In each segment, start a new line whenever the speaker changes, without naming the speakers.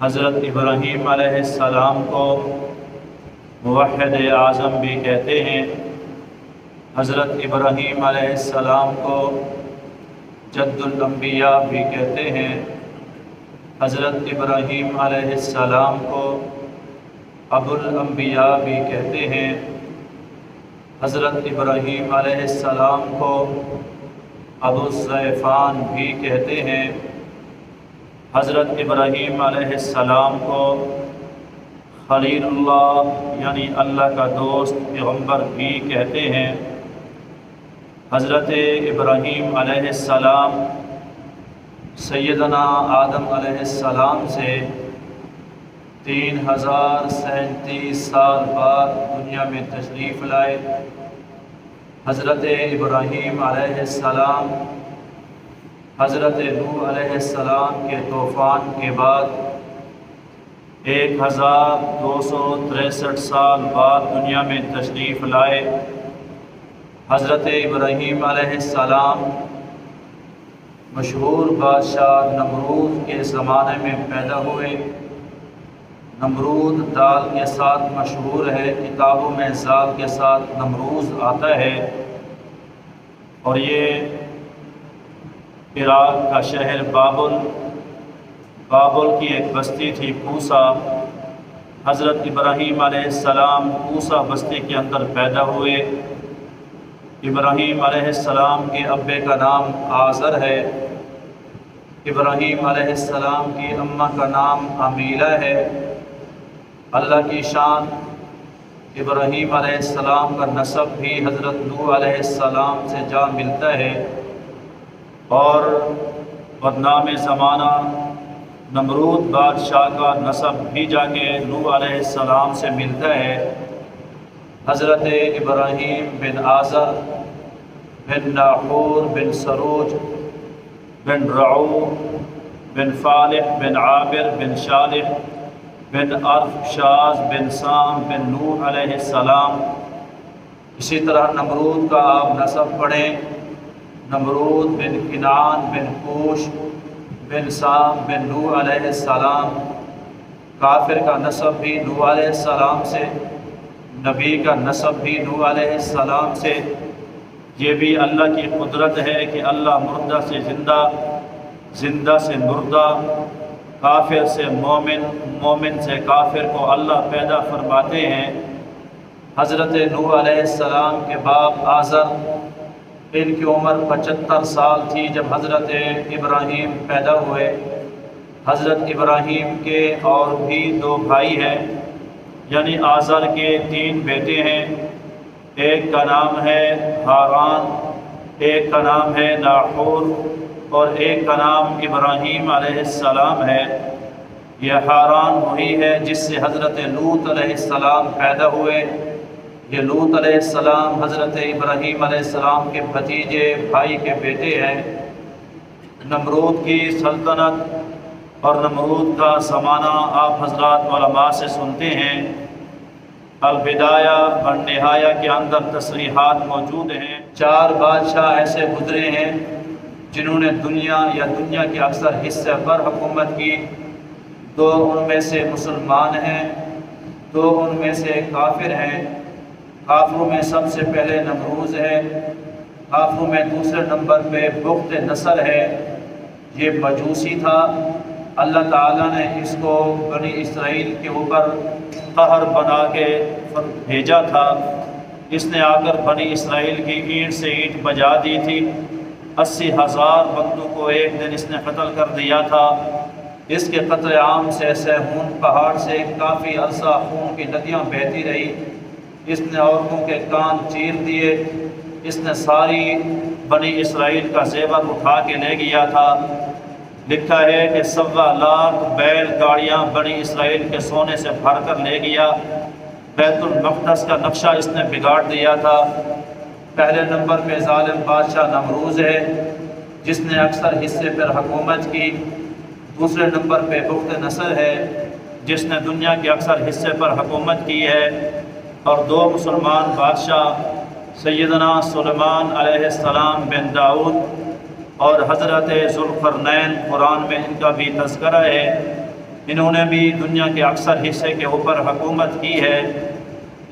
حضرت ابراہیم علیہ السلام کو موحد اعظم بھی کہتے ہیں۔ حضرت ابراہیم علیہ السلام کو جد الانبیاء بھی کہتے ہیں۔ حضرت ابراہیم علیہ السلام کو ابو الانبیاء بھی کہتے ہیں۔ حضرت ابراہیم علیہ السلام کو ابو الضیفان بھی کہتے ہیں۔ حضرت ابراہیم علیہ السلام کو خلیل اللہ یعنی اللہ کا دوست پیغمبر بھی کہتے ہیں۔ حضرت ابراہیم علیہ السلام سیدنا آدم علیہ السلام سے 3037 سال بعد دنیا میں تشریف لائے۔ حضرت ابراہیم علیہ السلام حضرت نوح علیہ السلام کے طوفان کے بعد 1263 سال بعد دنیا میں تشریف لائے۔ حضرت ابراہیم علیہ السلام مشہور بادشاہ نمرود کے زمانے میں پیدا ہوئے۔ نمرود دال کے ساتھ مشہور ہے، کتابوں میں زال کے ساتھ نمروز آتا ہے، اور یہ عراق کا شہر بابل کی ایک بستی تھی کوسا۔ حضرت ابراہیم علیہ السلام کوسا بستی کے اندر پیدا ہوئے۔ ابراہیم علیہ السلام کے ابے کا نام آزر ہے۔ ابراہیم علیہ السلام کی اماں کا نام امیلہ ہے۔ اللہ کی شان، ابراہیم علیہ السلام کا نسب بھی حضرت نوح علیہ السلام سے جا ملتا ہے، اور بدنام زمانہ نمرود بادشاہ کا نسب بھی جا کے نوح علیہ السلام سے ملتا ہے۔ حضرت ابراہیم بن آزر بن ناحور بن سروج بن رعو بن فالح بن عابر بن شالح بن ارفشاز بن سام بن نوح علیہ السلام۔ اسی طرح نمرود کا آپ نسب پڑھیں، نمرود بن کنعان بن کوش بن سام بن نوح علیہ السلام۔ کافر کا نسب بھی نوح علیہ السلام سے، نبی کا نسب بھی نوح علیہ السلام سے۔ یہ بھی اللہ کی قدرت ہے کہ اللہ مردہ سے زندہ، زندہ سے مردہ، کافر سے مومن، مومن سے کافر کو اللہ پیدا فرماتے ہیں۔ حضرت نوح علیہ السلام کے باپ آزر، ان کی عمر 75 سال تھی جب حضرت ابراہیم پیدا ہوئے۔ حضرت ابراہیم کے اور بھی 2 بھائی ہیں، یعنی آزر کے 3 بیٹے ہیں۔ ایک کا نام ہے ہاران، ایک کا نام ہے ناحور، اور ایک کا نام ابراہیم علیہ السلام ہے۔ یہ ہاران وہی ہے جس سے حضرت لوط علیہ السلام پیدا ہوئے۔ یہ لوط علیہ السلام حضرت ابراہیم علیہ السلام کے بھتیجے بھائی کے بیٹے ہیں۔ نمرود کی سلطنت اور نمرود کا زمانہ آپ حضرات علماء سے سنتے ہیں۔ البدایہ والنہایہ کے اندر تصریحات موجود ہیں۔ 4 بادشاہ ایسے گزرے ہیں جنہوں نے دنیا کے اکثر حصے پر حکومت کی۔ 2 ان میں سے مسلمان ہیں، 2 ان میں سے کافر ہیں۔ کافروں میں سب سے پہلے نمروز ہے، کافروں میں دوسرے نمبر پہ بخت نصر ہے۔ یہ مجوسی تھا، اللہ تعالیٰ نے اس کو بنی اسرائیل کے اوپر قہر بنا کے بھیجا تھا۔ اس نے آ کر بنی اسرائیل کی اینٹ سے اینٹ بجا دی تھی۔ 80,000 بندوں کو ایک دن اس نے قتل کر دیا تھا۔ اس کے قتل عام سے سیہون پہاڑ سے کافی عرصہ خون کی ندیاں بہتی رہی۔ اس نے عورتوں کے کان چیر دیے۔ اس نے ساری بنی اسرائیل کا زیور اٹھا کے لے گیا تھا۔ لکھا ہے کہ 1.25 لاکھ بیل گاڑیاں بنی اسرائیل کے سونے سے بھر کر لے گیا۔ بیت المقدس کا نقشہ اس نے بگاڑ دیا تھا۔ پہلے نمبر پہ ظالم بادشاہ نمروز ہے جس نے اکثر حصے پر حکومت کی۔ دوسرے نمبر پہ بخت نصر ہے جس نے دنیا کے اکثر حصے پر حکومت کی ہے۔ اور 2 مسلمان بادشاہ سیدنا سلیمان علیہ السلام بن داؤد اور حضرت ذوالقرنین، قرآن میں ان کا بھی تذکرہ ہے۔ انہوں نے بھی دنیا کے اکثر حصے کے اوپر حکومت کی ہے۔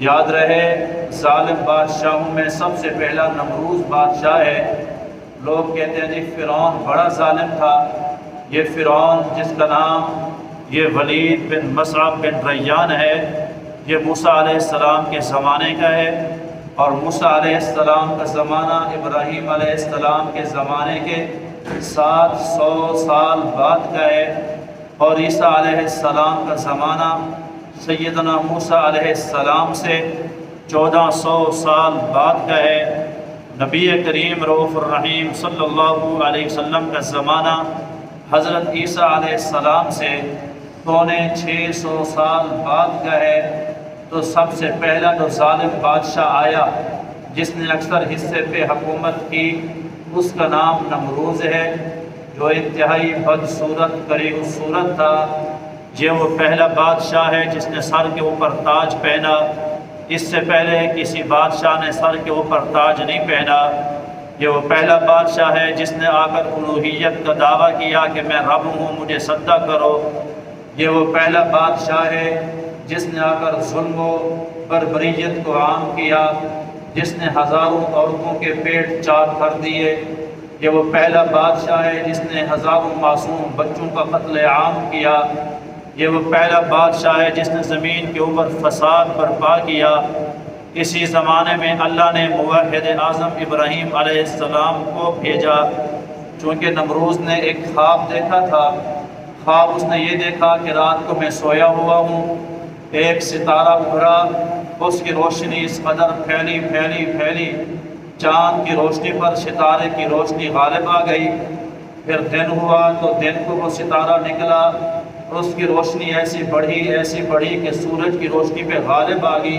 یاد رہے ظالم بادشاہوں میں سب سے پہلا نمروز بادشاہ ہے۔ لوگ کہتے ہیں جی فرعون بڑا ظالم تھا۔ یہ فرعون جس کا نام یہ ولید بن مصعب بن ریان ہے، یہ موسیٰ علیہ السلام کے زمانے کا ہے، اور موسیٰ علیہ السلام کا زمانہ ابراہیم علیہ السلام کے زمانے کے 700 سال بعد کا ہے، اور عیسیٰ علیہ السلام کا زمانہ سیدنا موسیٰ علیہ السلام سے 1400 سال بعد کا ہے۔ نبی کریم رؤوف الرحیم صلی اللہ علیہ وسلم کا زمانہ حضرت عیسیٰ علیہ السلام سے 650 سال بعد کا ہے۔ تو سب سے پہلا جو ظالم بادشاہ آیا جس نے اکثر حصے پہ حکومت کی، اس کا نام نمروز ہے، جو انتہائی بدصورت کریہ صورت تھا۔ یہ وہ پہلا بادشاہ ہے جس نے سر کے اوپر تاج پہنا۔ اس سے پہلے کسی بادشاہ نے سر کے اوپر تاج نہیں پہنا۔ یہ وہ پہلا بادشاہ ہے جس نے آ کر الوہیت کا دعویٰ کیا کہ میں رب ہوں، مجھے سجدہ کرو۔ یہ وہ پہلا بادشاہ ہے جس نے آ کر ظلم و بربریت کو عام کیا، جس نے ہزاروں عورتوں کے پیٹ چاک کر دیے۔ یہ وہ پہلا بادشاہ ہے جس نے ہزاروں معصوم بچوں کا قتل عام کیا۔ یہ وہ پہلا بادشاہ ہے جس نے زمین کے اوپر فساد برپا کیا۔ اسی زمانے میں اللہ نے موحد اعظم ابراہیم علیہ السلام کو بھیجا، چونکہ نمروز نے ایک خواب دیکھا تھا۔ خواب اس نے یہ دیکھا کہ رات کو میں سویا ہوا ہوں، ایک ستارہ ابھرا، اس کی روشنی اس قدر پھیلی، چاند کی روشنی پر ستارے کی روشنی غالب آ گئی۔ پھر دن ہوا تو دن کو وہ ستارہ نکلا، اس کی روشنی ایسی بڑھی کہ سورج کی روشنی پہ غالب آ گئی۔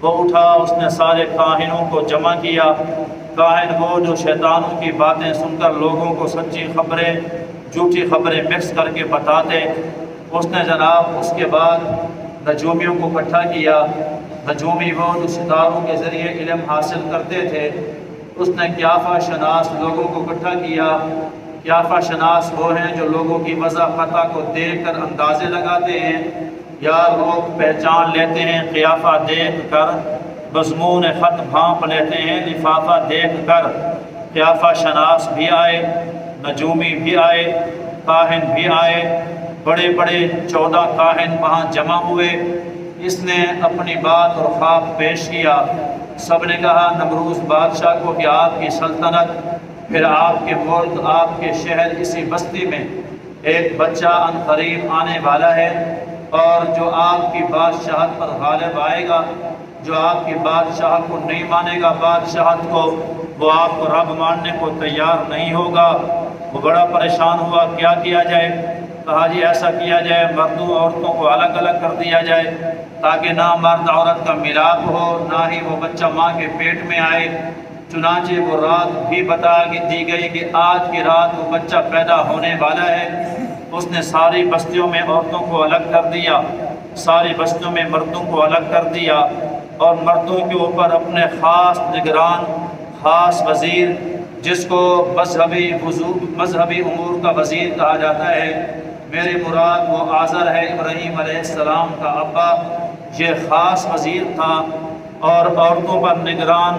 وہ اٹھا، اس نے سارے کاہنوں کو جمع کیا۔ کاہن وہ جو شیطانوں کی باتیں سن کر لوگوں کو سچی خبریں جھوٹی خبریں مکس کر کے بتاتے۔ اس نے جناب اس کے بعد نجومیوں کو اکٹھا کیا۔ نجومی وہ جو ستاروں کے ذریعے علم حاصل کرتے تھے۔ اس نے قیافہ شناس لوگوں کو اکٹھا کیا۔ قیافہ شناس وہ ہیں جو لوگوں کی وضع خطا کو دیکھ کر اندازے لگاتے ہیں، یا لوگ پہچان لیتے ہیں قیافہ دیکھ کر، مضمون خط بھانپ لیتے ہیں لفافہ دیکھ کر۔ قیافہ شناس بھی آئے، نجومی بھی آئے، کاہن بھی آئے، بڑے 14 کاہن وہاں جمع ہوئے۔ اس نے اپنی بات اور خواب پیش کیا۔ سب نے کہا نمروز بادشاہ کو کہ آپ کی سلطنت، پھر آپ کے ملک، آپ کے شہر، اسی بستی میں ایک بچہ عنقریب آنے والا ہے، اور جو آپ کی بادشاہت پر غالب آئے گا، جو آپ کی بادشاہت کو نہیں مانے گا، بادشاہت کو، وہ آپ کو رب ماننے کو تیار نہیں ہوگا۔ وہ بڑا پریشان ہوا، کیا کیا جائے؟ کہا جی ایسا کیا جائے مردوں عورتوں کو الگ الگ کر دیا جائے، تاکہ نہ مرد عورت کا ملاپ ہو، نہ ہی وہ بچہ ماں کے پیٹ میں آئے۔ چنانچہ وہ رات بھی بتا دی گئی کہ آج کی رات وہ بچہ پیدا ہونے والا ہے۔ اس نے ساری بستیوں میں عورتوں کو الگ کر دیا، ساری بستیوں میں مردوں کو الگ کر دیا، اور مردوں کے اوپر اپنے خاص نگران، خاص وزیر، جس کو مذہبی امور کا وزیر کہا جاتا ہے، میری مراد وہ آزر ہے ابراہیم علیہ السلام کا ابا، یہ خاص وزیر تھا۔ اور عورتوں پر نگران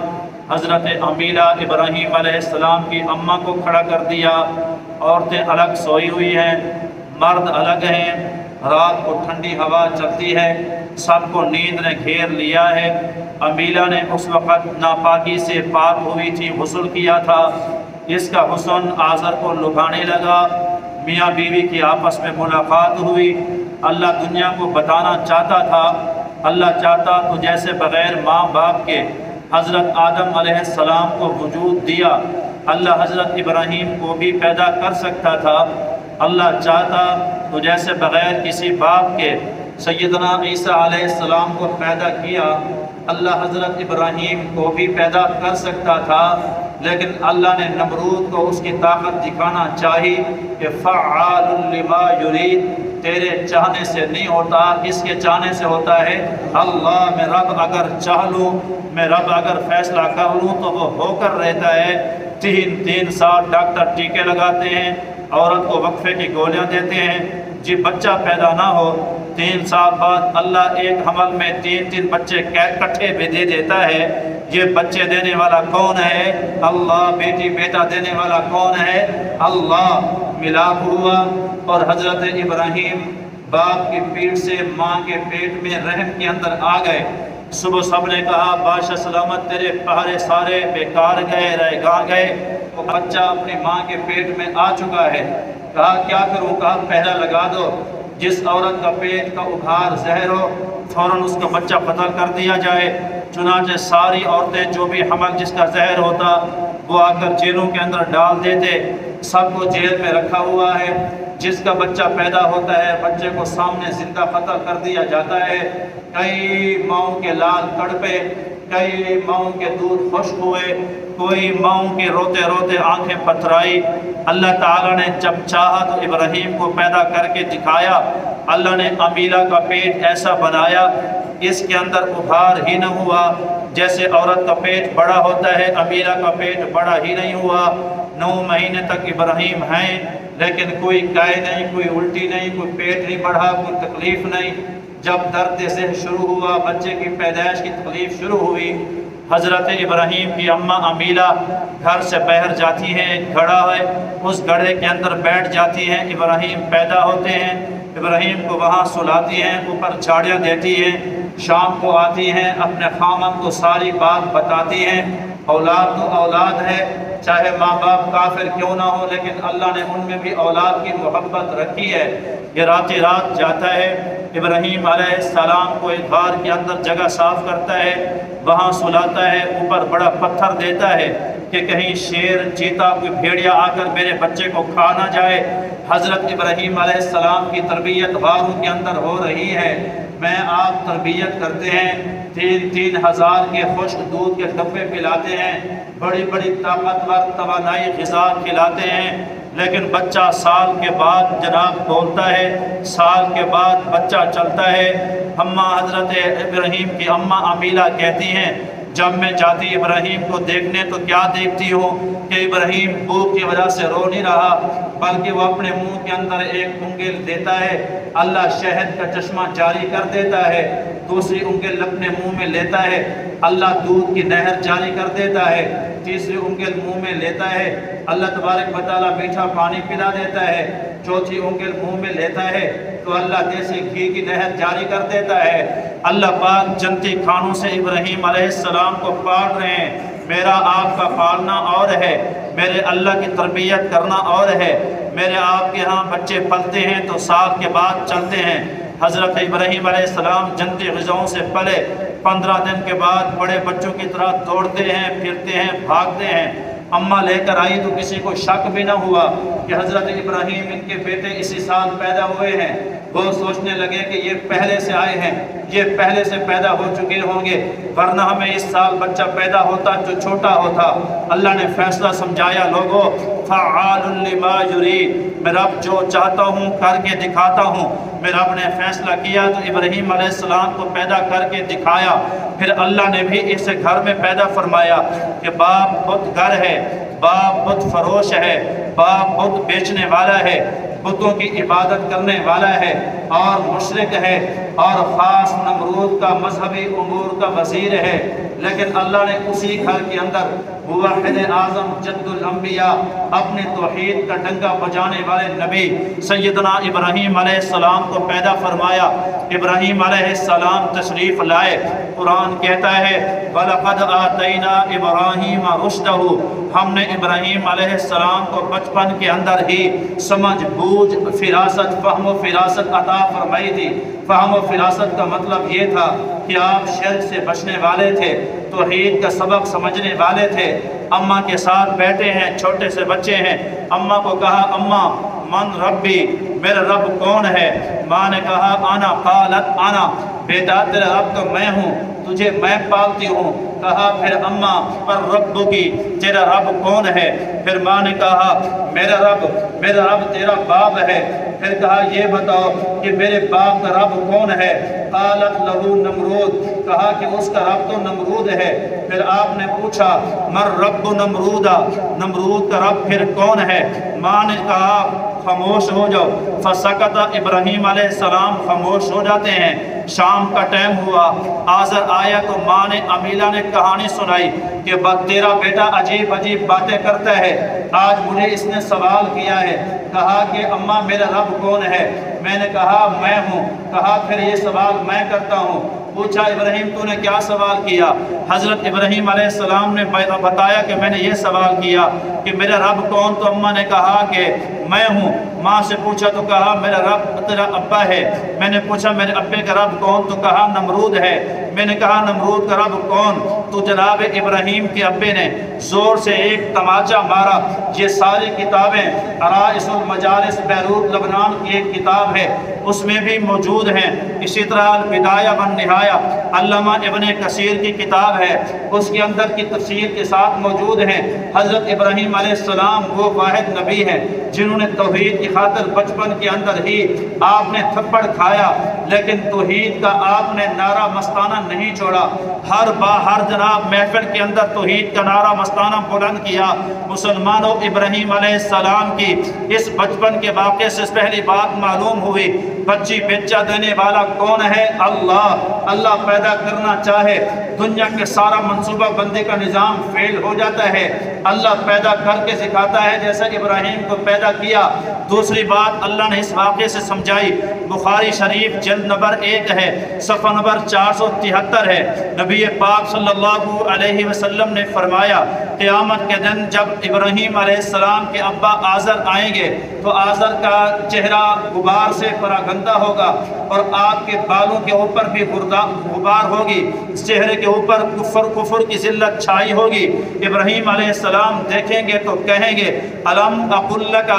حضرت امیلہ ابراہیم علیہ السلام کی اماں کو کھڑا کر دیا۔ عورتیں الگ سوئی ہوئی ہیں، مرد الگ ہیں، رات کو ٹھنڈی ہوا چلتی ہے، سب کو نیند نے گھیر لیا ہے۔ امیلہ نے اس وقت ناپاکی سے پاک ہوئی تھی، غسل کیا تھا، اس کا حسن آزر کو لبھانے لگا۔ میاں بیوی کی آپس میں ملاقات ہوئی۔ اللہ دنیا کو بتانا چاہتا تھا، اللہ چاہتا تو جیسے بغیر ماں باپ کے حضرت آدم علیہ السلام کو وجود دیا، اللہ حضرت ابراہیم کو بھی پیدا کر سکتا تھا۔ اللہ چاہتا تو جیسے بغیر کسی باپ کے سیدنا عیسیٰ علیہ السلام کو پیدا کیا، اللہ حضرت ابراہیم کو بھی پیدا کر سکتا تھا، لیکن اللہ نے نمرود کو اس کی طاقت دکھانا چاہی کہ فعال لما یرید، تیرے چاہنے سے نہیں ہوتا، کس کے چاہنے سے ہوتا ہے؟ اللہ، میں رب اگر چاہ لوں، میں رب اگر فیصلہ کر لوں تو وہ ہو کر رہتا ہے۔ 3 سال ڈاکٹر ٹیکے لگاتے ہیں، عورت کو وقفے کی گولیاں دیتے ہیں، جی بچہ پیدا نہ ہو، 3 سال بعد اللہ ایک حمل میں 3 بچے کٹھے بھی دے دیتا ہے۔ یہ بچے دینے والا کون ہے؟ اللہ۔ بیٹی بیٹا دینے والا کون ہے؟ اللہ۔ ملاپ ہوا اور حضرت ابراہیم باپ کی پیٹ سے ماں کے پیٹ میں رحم کے اندر آ گئے۔ صبح سب نے کہا بادشاہ سلامت تیرے پہرے سارے بیکار گئے، رہ گا گئے، وہ بچہ اپنی ماں کے پیٹ میں آ چکا ہے۔ کہا کیا کروں؟ کہا پہرا لگا دو، جس عورت کا پیٹ کا ابھار زہر ہو فوراً اس کا بچہ قتل کر دیا جائے۔ چنانچہ ساری عورتیں جو بھی حمل جس کا زہر ہوتا وہ آ کر جیلوں کے اندر ڈال دیتے، سب کو جیل میں رکھا ہوا ہے۔ جس کا بچہ پیدا ہوتا ہے بچے کو سامنے زندہ قتل کر دیا جاتا ہے۔ کئی ماؤں کے لال تڑپے، کئی ماؤں کے دودھ خشک ہوئے، کوئی ماؤں کے روتے روتے آنکھیں پتھرائی۔ اللہ تعالیٰ نے جب چاہا تو ابراہیم کو پیدا کر کے دکھایا۔ اللہ نے امیلہ کا پیٹ ایسا بنایا اس کے اندر ابھار ہی نہ ہوا، جیسے عورت کا پیٹ بڑا ہوتا ہے امیلہ کا پیٹ بڑا ہی نہیں ہوا۔ 9 مہینے تک ابراہیم ہیں لیکن کوئی گائے نہیں، کوئی الٹی نہیں، کوئی پیٹ نہیں بڑھا، کوئی تکلیف نہیں۔ جب درد سے شروع ہوا، بچے کی پیدائش کی تکلیف شروع ہوئی، حضرت ابراہیم کی اماں امیلہ گھر سے باہر جاتی ہیں، ایک گھڑا ہے اس گھڑے کے اندر بیٹھ جاتی ہیں۔ ابراہیم پیدا ہوتے ہیں، ابراہیم کو وہاں سلاتی ہیں، اوپر جھاڑیاں دیتی ہیں، شام کو آتی ہیں، اپنے خامن کو ساری بات بتاتی ہیں۔ اولاد تو اولاد ہے، چاہے ماں باپ کافر کیوں نہ ہو، لیکن اللہ نے ان میں بھی اولاد کی محبت رکھی ہے۔ یہ راتی رات جاتا ہے، ابراہیم علیہ السلام کو ایک غار کے اندر جگہ صاف کرتا ہے، وہاں سلاتا ہے، اوپر بڑا پتھر دیتا ہے کہ کہیں شیر چیتا کوئی بھیڑیا آ کر میرے بچے کو کھا نہ جائے۔ حضرت ابراہیم علیہ السلام کی تربیت غاروں کے اندر ہو رہی ہے۔ میں آپ تربیت کرتے ہیں، 3 ہزار کے خشک دودھ کے ڈبے پلاتے ہیں، بڑی بڑی طاقتور توانائی غذا کھلاتے ہیں، لیکن بچہ سال کے بعد جناب بولتا ہے، سال کے بعد بچہ چلتا ہے۔ اماں حضرت ابراہیم کی اماں امیلہ کہتی ہیں جب میں جاتی ابراہیم کو دیکھنے تو کیا دیکھتی ہوں کہ ابراہیم بھوک کی وجہ سے رو نہیں رہا، بلکہ وہ اپنے منہ کے اندر ایک انگل دیتا ہے، اللہ شہد کا چشمہ جاری کر دیتا ہے، دوسری انگل اپنے منہ میں لیتا ہے، اللہ دودھ کی نہر جاری کر دیتا ہے، تیسری انگل منہ میں لیتا ہے، اللہ تبارک و تعالیٰ میٹھا پانی پلا دیتا ہے، چوتھی انگل منہ میں لیتا ہے تو اللہ دیسی گھی کی نہر جاری کر دیتا ہے۔ اللہ پاک جنتی کھانوں سے ابراہیم علیہ السلام کو پال رہے ہیں۔ میرا آپ کا پالنا اور ہے، میرے اللہ کی تربیت کرنا اور ہے۔ میرے آپ کے ہاں بچے پلتے ہیں تو سال کے بعد چلتے ہیں۔ حضرت ابراہیم علیہ السلام جنتی غذاؤں سے پلے، 15 دن کے بعد بڑے بچوں کی طرح دوڑتے ہیں، پھرتے ہیں، بھاگتے ہیں۔ اماں لے کر آئی تو کسی کو شک بھی نہ ہوا کہ حضرت ابراہیم ان کے بیٹے اسی سال پیدا ہوئے ہیں۔ وہ سوچنے لگے کہ یہ پہلے سے آئے ہیں، یہ پہلے سے پیدا ہو چکے ہوں گے، ورنہ ہمیں اس سال بچہ پیدا ہوتا جو چھوٹا ہوتا۔ اللہ نے فیصلہ سمجھایا، لوگو فعال لما یرید، میں رب جو چاہتا ہوں کر کے دکھاتا ہوں۔ میرا رب نے فیصلہ کیا تو ابراہیم علیہ السلام کو پیدا کر کے دکھایا۔ پھر اللہ نے بھی اسے گھر میں پیدا فرمایا کہ باپ بت گر ہے، باپ بت فروش ہے، باپ بت بیچنے والا ہے، بتوں کی عبادت کرنے والا ہے اور مشرک ہے اور خاص نمرود کا مذہبی امور کا وزیر ہے۔ لیکن اللہ نے اسی گھر کے اندر موحد اعظم جد الانبیاء، اپنے توحید کا ڈنگا بجانے والے نبی سیدنا ابراہیم علیہ السلام کو پیدا فرمایا۔ ابراہیم علیہ السلام تشریف لائے، قرآن کہتا ہے وَلَقَدْ آتَيْنَا إِبْرَاهِيمَ رُشْدَهُ، ہم نے ابراہیم علیہ السلام کو بچپن کے اندر ہی سمجھ بوجھ فراست فہم و فراست عطا فرمائی تھی۔ فہم و فراست کا مطلب یہ تھا کہ آپ شرک سے بچنے والے تھے، توحید کا سبق سمجھنے والے تھے۔ اماں کے ساتھ بیٹھے ہیں، چھوٹے سے بچے ہیں، اماں کو کہا اماں من ربی، میرا رب کون ہے؟ ماں نے کہا انا، قالت انا، بیٹا تیرا رب تو میں ہوں، تجھے میں پالتی ہوں۔ کہا پھر اماں پر رب کی، تیرا رب کون ہے؟ پھر ماں نے کہا میرا رب تیرا باپ ہے۔ پھر کہا یہ بتاؤ کہ میرے باپ کا رب کون ہے؟ قالت لہو نمرود، کہا کہ اس کا رب تو نمرود ہے۔ پھر آپ نے پوچھا مر رب نمرودا، نمرود کا رب پھر کون ہے؟ ماں نے کہا خاموش ہو جاؤ۔ فسکت ابراہیم علیہ السلام خاموش ہو جاتے ہیں۔ شام کا ٹائم ہوا، آزر آیا تو ماں نے امیلہ نے کہانی سنائی کہ تیرا بیٹا عجیب عجیب باتیں کرتا ہے، آج مجھے اس نے سوال کیا ہے، کہا کہ اماں میرا رب کون ہے؟ میں نے کہا میں ہوں۔ کہا پھر یہ سوال میں کرتا ہوں۔ پوچھا ابراہیم تو نے کیا سوال کیا؟ حضرت ابراہیم علیہ السلام نے بتایا کہ میں نے یہ سوال کیا کہ میرا رب کون؟ تو اماں نے کہا کہ میں ہوں۔ ماں سے پوچھا تو کہا میرا رب تیرا ابا ہے۔ میں نے پوچھا میرے ابے کا رب کون؟ تو کہا نمرود ہے۔ میں نے کہا نمرود کا رب کون؟ تو جناب ابراہیم کے ابے نے زور سے ایک تماچا مارا۔ یہ ساری کتابیں عرائس المجالس بیروت لبنان کی ایک کتاب ہے، اس میں بھی موجود ہیں۔ اسی طرح البدایہ والنہایہ علامہ ابن کثیر کی کتاب ہے، اس کے اندر کی تفسیر کے ساتھ موجود ہیں۔ حضرت ابراہیم علیہ السلام وہ واحد نبی ہیں جنہوں نے توحید کی خاطر بچپن کے اندر ہی آپ نے تھپڑ کھایا، لیکن توحید کا آپ نے نعرہ مستانہ نہیں چھوڑا۔ ہر جناب محفل کے اندر توحید کا نعرہ مستانہ بلند کیا۔ مسلمانوں، ابراہیم علیہ السلام کی اس بچپن کے واقعے سے پہلی بات معلوم ہوئی، بچی بچہ دینے والا کون ہے؟ اللہ۔ اللہ پیدا کرنا چاہے دنیا کے سارا منصوبہ بندی کا نظام فیل ہو جاتا ہے، اللہ پیدا کر کے سکھاتا ہے جیسا ابراہیم کو پیدا کیا۔ دوسری بات اللہ نے اس واقعے سے سمجھائی، بخاری شریف جلد نمبر 1 ہے، صفحہ نمبر 473 ہے۔ نبی پاک صلی اللہ علیہ وسلم نے فرمایا قیامت کے دن جب ابراہیم علیہ السلام کے ابا آزر آئیں گے تو آزر کا چہرہ غبار سے پراگندہ ہوگا اور آپ کے بالوں کے اوپر بھی غبار ہوگی، چہرے کے اوپر کفر کی ذلت چھائی ہوگی۔ ابراہیم علیہ السلام دیکھیں گے تو کہیں گے الم اقل لک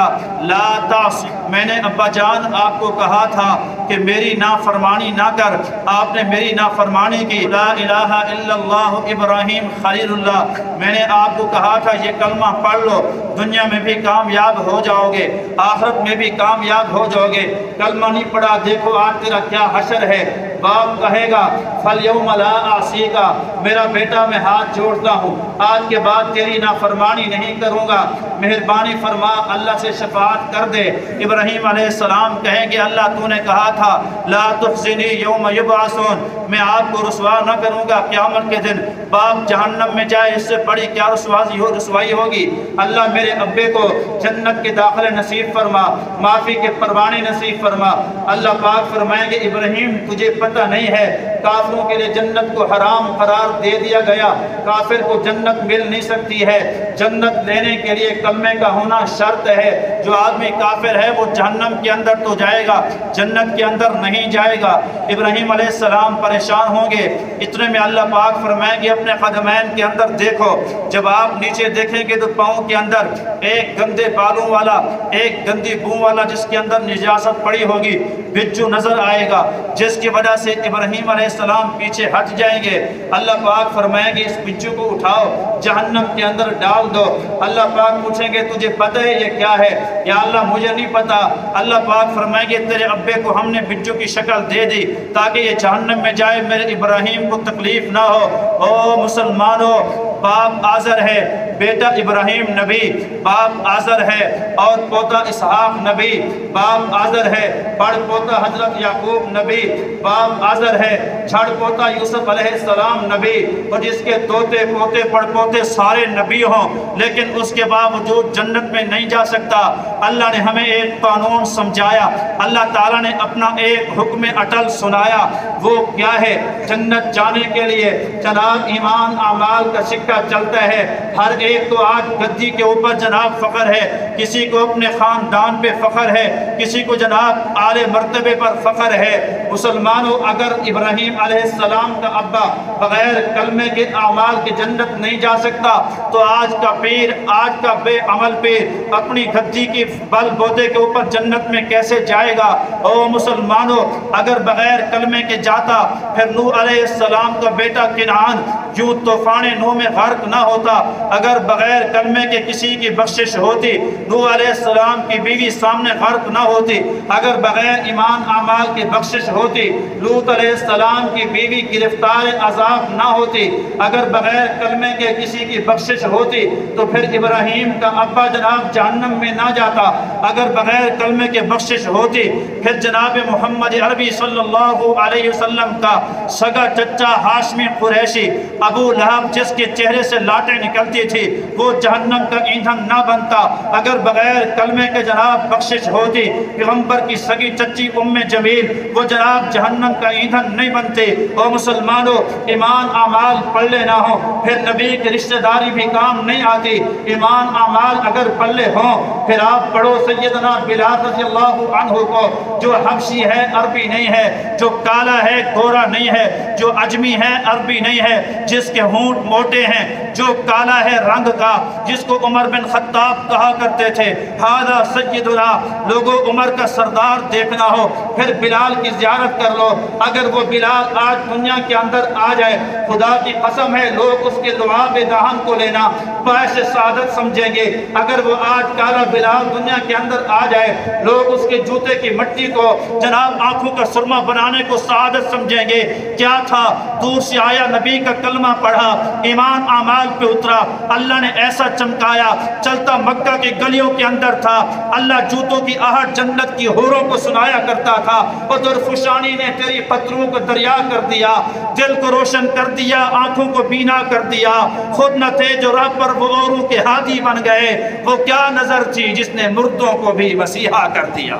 لا تعص، میں نے ابا جان آپ کو کہا تھا کہ میری نافرمانی نہ کر، آپ نے میری نافرمانی کی۔ لا الہ الا اللہ ابراہیم خلیل اللہ، میں نے آپ کو کہا تھا یہ کلمہ پڑھ لو، دنیا میں بھی کامیاب ہو جاؤ گے، آخرت میں بھی کامیاب ہو جاؤ گے۔ کلمہ نہیں پڑھا، دیکھو آج تیرا کیا حشر ہے۔ باپ کہے گا فَالْيَوْمَ لَا أَعْصِيكَ، میرا بیٹا میں ہاتھ جوڑتا ہوں، آج کے بعد تیری نافرمانی نہیں کروں گا، مہربانی فرما اللہ سے شفاعت کر دے۔ ابراہیم علیہ السلام کہیں گے اللہ تو نے کہا تھا لا تخزنی یوم یبعثون، میں آپ کو رسوا نہ کروں گا قیامت کے دن۔ باپ جہنم میں جائے اس سے بڑی کیا رسوائی ہوگی۔ اللہ میرے ابے کو جنت کے داخلے نصیب فرما، معافی کے پروانی نصیب فرما۔ اللہ پاک فرمائیں گے ابراہیم تجھے پتہ نہیں ہے کافروں کے لیے جنت کو حرام قرار دے دیا گیا، کافر کو جنت مل نہیں سکتی ہے، جنت لینے کے لیے کلمے کا ہونا شرط ہے۔ جو آدمی کافر ہے وہ جہنم کے اندر تو جائے گا، جنت کے اندر نہیں جائے گا۔ ابراہیم علیہ السلام پریشان ہوں گے، اتنے میں اللہ پاک فرمائیں گے اپنے قدمین کے اندر دیکھو، جب آپ نیچے دیکھیں گے تو پاؤں کے اندر ایک گندے بالوں والا، ایک گندی بو والا جس کے اندر نجاست پڑی ہوگی بچو نظر آئے گا، جس کی وجہ سے ابراہیم علیہ السلام پیچھے ہٹ جائیں گے۔ اللہ پاک فرمائیں گے اس بچو کو اٹھاؤ جہنم کے اندر ڈال دو۔ اللہ پاک پوچھیں گے تجھے پتہ ہے یہ کیا ہے؟ یا اللہ مجھے نہیں پتا۔ اللہ پاک فرمائیں گے تیرے ابے کو ہم نے بچو کی شکل دے دی تاکہ یہ جہنم میں جائے، میرے ابراہیم کو تکلیف نہ ہو۔ او مسلمانوں، باپ آزر ہے، بیٹا ابراہیم نبی، باپ آزر ہے اور پوتا اسحاق نبی، باپ آزر ہے، بڑ پوتا حضرت یعقوب نبی، باپ آزر ہے، جھڑ پوتا یوسف علیہ السلام نبی، اور جس کے توتے پوتے پڑ پوتے سارے نبی ہوں لیکن اس کے باوجود جنت میں نہیں جا سکتا۔ اللہ نے ہمیں ایک قانون سمجھایا، اللہ تعالیٰ نے اپنا ایک حکم اٹل سنایا، وہ کیا ہے؟ جنت جانے کے لیے جناب ایمان اعمال کا سکہ چلتا ہے۔ ہر ایک کو آج گدی کے اوپر جناب فخر ہے، کسی کو اپنے خاندان پہ فخر ہے، کسی کو جناب اعلی مرتبے پر فخر ہے۔ مسلمانوں، اگر ابراہیم علیہ السلام کا ابا بغیر کلمے کے اعمال کے جنت نہیں جا سکتا تو آج کا پیر، آج کا بے عمل پیر اپنی گدی کی بل بوتے کے اوپر جنت میں کیسے جائے گا؟ او مسلمانوں، اگر بغیر کلمے کے جاتا پھر نوح علیہ السلام کا بیٹا کنعان یوں طوفان نوح میں غرق نہ ہوتا۔ اگر بغیر کلمے کے کسی کی بخشش ہوتی، نوح علیہ السلام کی بیوی سامنے غرق نہ ہوتی۔ اگر بغیر ایمان اعمال کی بخشش ہوتی، لوط علیہ السلام کی بیوی گرفتار عذاب نہ ہوتی، اگر بغیر کلمے کے کسی کی بخشش ہوتی تو پھر ابراہیم کا ابا جناب جہنم میں نہ جاتا، اگر بغیر کلمے کے بخشش ہوتی پھر جناب محمد عربی صلی اللہ علیہ وسلم کا سگا چچا ہاشمی قریشی ابو لہب جس کے چہرے سے لاٹیں نکلتی تھی وہ جہنم کا ایندھن نہ بنتا، اگر بغیر کلمے کے جناب بخشش ہوتی پیغمبر کی سگی چچی ام جمیل وہ جناب جہنم کا ایندھن نہیں بنتے۔ اور مسلمانوں ایمان اعمال پلے نہ ہو پھر نبی کی رشتہ داری بھی کام نہیں آتی، ایمان اعمال اگر پلے ہوں پھر آپ پڑھو سیدنا بلال رضی اللہ عنہ کو جو حبشی ہے عربی نہیں ہے، جو کالا ہے گورا نہیں ہے، جو عجمی ہے عربی نہیں ہے، جس کے ہونٹ موٹے ہیں، جو کالا ہے رنگ کا، جس کو عمر بن خطاب کہا کرتے تھے ہذا سیدنا، لوگوں عمر کا سردار دیکھنا ہو پھر بلال کی زیارت کر لو، اگر وہ بلال آج دنیا کے اندر آ جائے خدا کی قسم ہے لوگ اس کے لعاب دہن کو لینا باعث سعادت سمجھیں گے، اگر وہ آج کالا بلال دنیا کے اندر آ جائے لوگ اس کے جوتے کی مٹی کو جناب آنکھوں کا سرما بنانے کو سعادت سمجھیں گے۔ کیا تھا؟ دور سے آیا نبی کا کلمہ پڑھا، ایمان اعمال پہ اترا، اللہ نے ایسا چمکایا، چلتا مکہ کی گلیوں کے اندر تھا، اللہ جوتوں کی آہٹ جنت کی حوروں کو سنایا کرتا تھا، ادھر فشانی نے تیری قطروں کو دریا کر دیا، دل کو روشن کر دیا، آنکھوں کو بینا کر دیا، خود نہ تھے جو راہ پر وہ اوروں کے ہادی بن گئے، وہ کیا نظر تھی جس نے مردوں کو بھی مسیحا کر دیا۔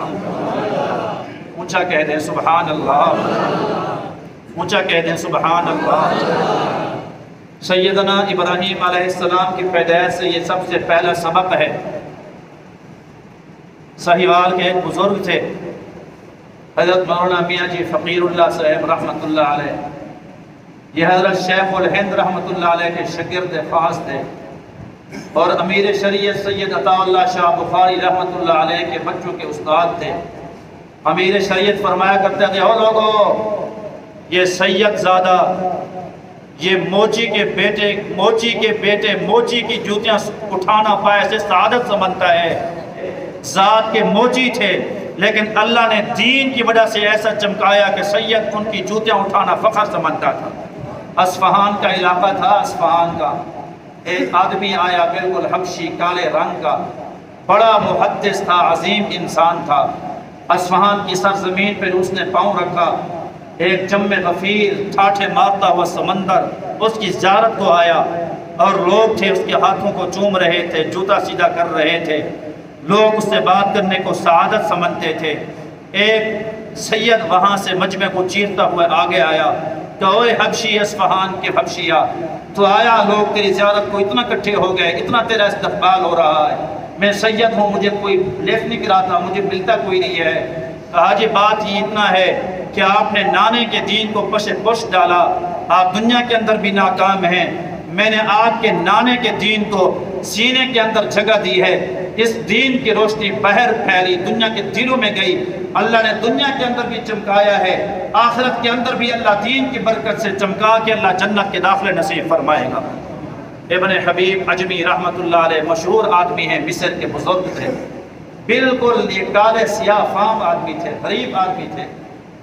اونچا کہہ دیں سبحان اللہ، اونچا کہہ دیں سبحان اللہ۔ سیدنا ابراہیم علیہ السلام کی پیدائش سے یہ سب سے پہلا سبق ہے۔ سہیوال کے ایک بزرگ تھے حضرت مولانا میاں جی فقیر اللہ صاحب رحمۃ اللہ علیہ، یہ حضرت شیخ الہند رحمۃ اللہ علیہ کے شاگرد خاص تھے اور امیر شریعت سید عطا اللہ شاہ بخاری رحمۃ اللہ علیہ کے بچوں کے استاد تھے۔ امیر شریعت فرمایا کرتے تھے او لوگو یہ سید زادہ یہ موچی کے بیٹے موچی کی جوتیاں اٹھانا پائے سے سعادت سمجھتا ہے، ذات کے موچی تھے لیکن اللہ نے دین کی وجہ سے ایسا چمکایا کہ سید ان کی جوتیاں اٹھانا فخر سمجھتا تھا۔ اصفہان کا علاقہ تھا، اصفہان کا ایک آدمی آیا بالکل حبشی کالے رنگ کا، بڑا محدث تھا، عظیم انسان تھا۔ اصفہان کی سرزمین پر اس نے پاؤں رکھا، ایک جم غفیر ٹھاٹھے مارتا ہوا سمندر اس کی زیارت کو آیا اور لوگ تھے اس کے ہاتھوں کو چوم رہے تھے، جوتا سیدھا کر رہے تھے، لوگ اس سے بات کرنے کو سعادت سمجھتے تھے۔ ایک سید وہاں سے مجمع کو چیرتا ہوا آگے آیا کہ اوے حبشی اصفہان کے حبشیہ تو آیا، لوگ تیری زیارت کو اتنا کٹھے ہو گئے، اتنا تیرا استقبال ہو رہا ہے، میں سید ہوں، مجھے کوئی لیف نہیں کراتا، مجھے ملتا کوئی نہیں ہے۔ کہا جی بات یہ اتنا ہے کہ آپ نے نانے کے دین کو پش پش ڈالا، آپ دنیا کے اندر بھی ناکام ہیں، میں نے آپ کے نانے کے دین کو سینے کے اندر جگہ دی ہے، اس دین کی روشنی باہر پھیلی، دنیا کے دلوں میں گئی، اللہ نے دنیا کے اندر بھی چمکایا ہے، آخرت کے اندر بھی اللہ دین کی برکت سے چمکا کے اللہ جنت کے داخلے نصیب فرمائے گا۔ ابن حبیب عجمی رحمۃ اللہ علیہ مشہور آدمی ہیں، مصر کے بزرگ تھے، بالکل یہ کالے سیاہ فام آدمی تھے، غریب آدمی تھے،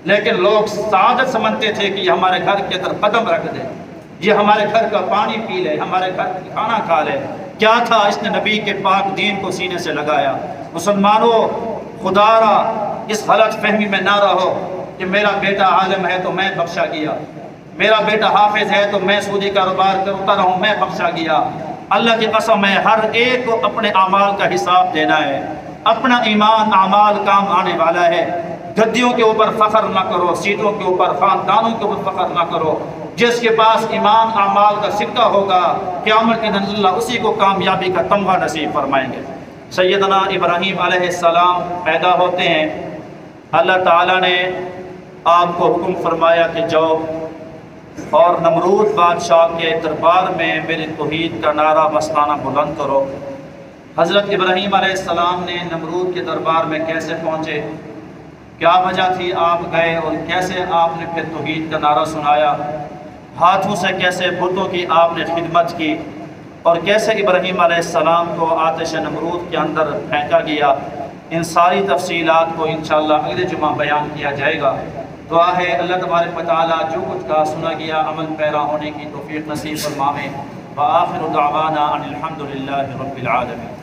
لیکن لوگ سعادت سمجھتے تھے کہ یہ ہمارے گھر کے اندر قدم رکھ دے، یہ ہمارے گھر کا پانی پی لے، ہمارے گھر کا کھانا کھا لے۔ کیا تھا؟ اس نے نبی کے پاک دین کو سینے سے لگایا۔ مسلمانوں خدا را اس غلط فہمی میں نہ رہو کہ میرا بیٹا عالم ہے تو میں بخشا گیا، میرا بیٹا حافظ ہے تو میں سودی کاروبار کرتا رہوں میں بخشا گیا۔ اللہ کی قسم ہے ہر ایک کو اپنے اعمال کا حساب دینا ہے، اپنا ایمان اعمال کام آنے والا ہے۔ گدیوں کے اوپر فخر نہ کرو، سیٹوں کے اوپر، خاندانوں کے اوپر فخر نہ کرو، جس کے پاس ایمان اعمال کا سکہ ہوگا قیامت کے دن اللہ اسی کو کامیابی کا تمغہ نصیب فرمائیں گے۔ سیدنا ابراہیم علیہ السلام پیدا ہوتے ہیں، اللہ تعالیٰ نے آپ کو حکم فرمایا کہ جاؤ اور نمرود بادشاہ کے دربار میں میری توحید کا نعرہ مستانہ بلند کرو۔ حضرت ابراہیم علیہ السلام نے نمرود کے دربار میں کیسے پہنچے، کیا وجہ تھی آپ گئے اور کیسے آپ نے پھر توحید کا نعرہ سنایا، ہاتھوں سے کیسے بتوں کی آپ نے خدمت کی اور کیسے ابراہیم علیہ السلام کو آتش نمرود کے اندر پھینکا گیا، ان ساری تفصیلات کو انشاءاللہ اگلے جمعہ بیان کیا جائے گا۔ دعا ہے اللہ تبارک و تعالیٰ جو کچھ کہا سنا گیا عمل پیرا ہونے کی توفیق نصیب فرمائے۔ وآخر دعوانا ان الحمد للہ رب العالمین۔